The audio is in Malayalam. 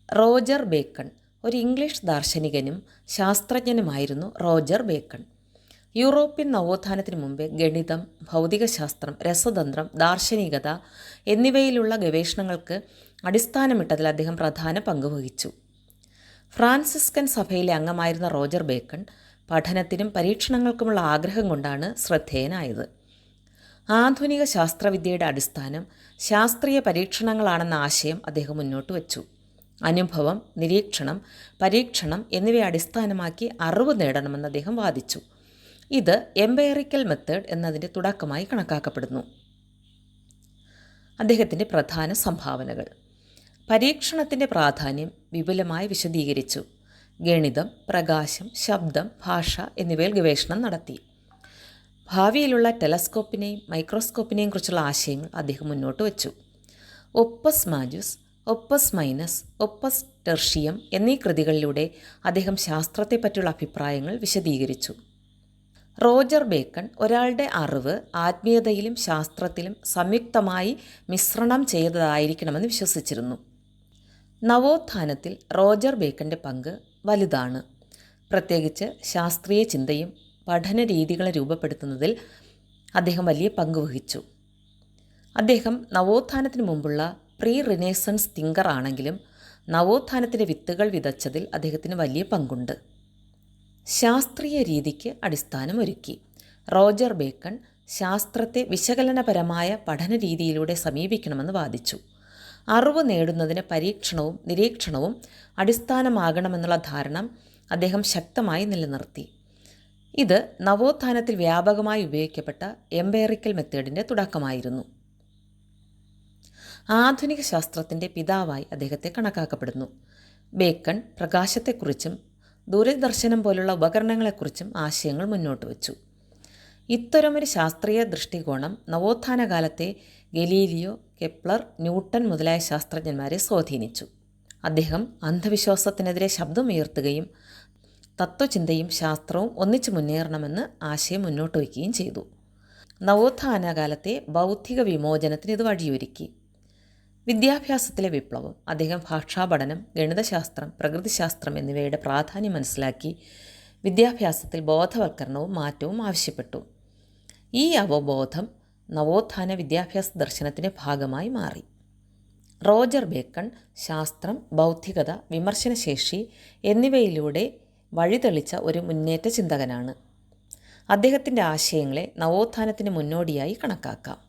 റോജർ ബേക്കൺ ഒരു ഇംഗ്ലീഷ് ദാർശനികനും ശാസ്ത്രജ്ഞനുമായിരുന്നു റോജർ ബേക്കൺ. യൂറോപ്യൻ നവോത്ഥാനത്തിനു മുമ്പേ ഗണിതം, ഭൗതികശാസ്ത്രം, രസതന്ത്രം, ദാർശനികത എന്നിവയിലുള്ള ഗവേഷണങ്ങൾക്ക് അടിസ്ഥാനമിട്ടതിൽ അദ്ദേഹം പ്രധാന പങ്ക് വഹിച്ചു. ഫ്രാൻസിസ്കൻ സഭയിലെ അംഗമായിരുന്ന റോജർ ബേക്കൺ പഠനത്തിനും പരീക്ഷണങ്ങൾക്കുമുള്ള ആഗ്രഹം കൊണ്ടാണ് ശ്രദ്ധേയനായത്. ആധുനിക ശാസ്ത്രവിദ്യയുടെ അടിസ്ഥാനം ശാസ്ത്രീയ പരീക്ഷണങ്ങളാണെന്ന ആശയം അദ്ദേഹം മുന്നോട്ട് വച്ചു. അനുഭവം, നിരീക്ഷണം, പരീക്ഷണം എന്നിവയെ അടിസ്ഥാനമാക്കി അറിവ് നേടണമെന്ന് അദ്ദേഹം വാദിച്ചു. ഇത് എംപയറിക്കൽ മെത്തേഡ് എന്നതിൻ്റെ തുടക്കമായി കണക്കാക്കപ്പെടുന്നു. അദ്ദേഹത്തിൻ്റെ പ്രധാന സംഭാവനകൾ: പരീക്ഷണത്തിൻ്റെ പ്രാധാന്യം വിപുലമായി വിശദീകരിച്ചു. ഗണിതം, പ്രകാശം, ശബ്ദം, ഭാഷ എന്നിവയിൽ ഗവേഷണം നടത്തി. ഭാവിയിലുള്ള ടെലസ്കോപ്പിനെയും മൈക്രോസ്കോപ്പിനെയും കുറിച്ചുള്ള ആശയങ്ങൾ അദ്ദേഹം മുന്നോട്ട് വച്ചു. ഒപ്പസ് മാജുസ്, ഒപ്പസ് മൈനസ്, ഒപ്പസ് ടെർഷിയം എന്നീ കൃതികളിലൂടെ അദ്ദേഹം ശാസ്ത്രത്തെപ്പറ്റിയുള്ള അഭിപ്രായങ്ങൾ വിശദീകരിച്ചു. റോജർ ബേക്കൺ ഒരാളുടെ അറിവ് ആത്മീയതയിലും ശാസ്ത്രത്തിലും സംയുക്തമായി മിശ്രണം ചെയ്തതായിരിക്കണമെന്ന് വിശ്വസിച്ചിരുന്നു. നവോത്ഥാനത്തിൽ റോജർ ബേക്കൻ്റെ പങ്ക് വലുതാണ്. പ്രത്യേകിച്ച് ശാസ്ത്രീയ ചിന്തയും പഠന രീതികളെ രൂപപ്പെടുത്തുന്നതിൽ അദ്ദേഹം വലിയ പങ്ക് വഹിച്ചു. അദ്ദേഹം നവോത്ഥാനത്തിന് മുമ്പുള്ള പ്രീ റിനേസൻസ് തിങ്കർ ആണെങ്കിലും നവോത്ഥാനത്തിൻ്റെ വിത്തുകൾ വിതച്ചതിൽ അദ്ദേഹത്തിന് വലിയ പങ്കുണ്ട്. ശാസ്ത്രീയ രീതിക്ക് അടിസ്ഥാനമൊരുക്കി. റോജർ ബേക്കൺ ശാസ്ത്രത്തെ വിശകലനപരമായ പഠന രീതിയിലൂടെ സമീപിക്കണമെന്ന് വാദിച്ചു. അറിവ് നേടുന്നതിന് പരീക്ഷണവും നിരീക്ഷണവും അടിസ്ഥാനമാകണമെന്നുള്ള ധാരണ അദ്ദേഹം ശക്തമായി നിലനിർത്തി. ഇത് നവോത്ഥാനത്തിൽ വ്യാപകമായി ഉപയോഗിക്കപ്പെട്ട എംപയറിക്കൽ മെത്തേഡിൻ്റെ തുടക്കമായിരുന്നു. ആധുനിക ശാസ്ത്രത്തിൻ്റെ പിതാവായി അദ്ദേഹത്തെ കണക്കാക്കപ്പെടുന്നു. ബേക്കൺ പ്രകാശത്തെക്കുറിച്ചും ദൂരദർശനം പോലുള്ള ഉപകരണങ്ങളെക്കുറിച്ചും ആശയങ്ങൾ മുന്നോട്ട് വച്ചു. ഇത്തരമൊരു ശാസ്ത്രീയ ദൃഷ്ടികോണം നവോത്ഥാന കാലത്തെ ഗലീലിയോ, കെപ്ലർ, ന്യൂട്ടൺ മുതലായ ശാസ്ത്രജ്ഞന്മാരെ സ്വാധീനിച്ചു. അദ്ദേഹം അന്ധവിശ്വാസത്തിനെതിരെ ശബ്ദമുയർത്തുകയും തത്വചിന്തയും ശാസ്ത്രവും ഒന്നിച്ചു മുന്നേറണമെന്ന് ആശയം മുന്നോട്ട് വയ്ക്കുകയും ചെയ്തു. നവോത്ഥാന കാലത്തെ ബൗദ്ധിക വിമോചനത്തിന് ഇത് വഴിയൊരുക്കി. വിദ്യാഭ്യാസത്തിലെ വിപ്ലവം: അദ്ദേഹം ഭാഷാപഠനം, ഗണിതശാസ്ത്രം, പ്രകൃതിശാസ്ത്രം എന്നിവയുടെ പ്രാധാന്യം മനസ്സിലാക്കി വിദ്യാഭ്യാസത്തിൽ ബോധവൽക്കരണവും മാറ്റവും ആവശ്യപ്പെട്ടു. ഈ അവബോധം നവോത്ഥാന വിദ്യാഭ്യാസ ദർശനത്തിൻ്റെ ഭാഗമായി മാറി. റോജർ ബേക്കൺ ശാസ്ത്രം, ബൗദ്ധികത, വിമർശനശേഷി എന്നിവയിലൂടെ വഴിതെളിച്ച ഒരു മുന്നേറ്റ ചിന്തകനാണ്. അദ്ദേഹത്തിൻ്റെ ആശയങ്ങളെ നവോത്ഥാനത്തിന് മുന്നോടിയായി കണക്കാക്കാം.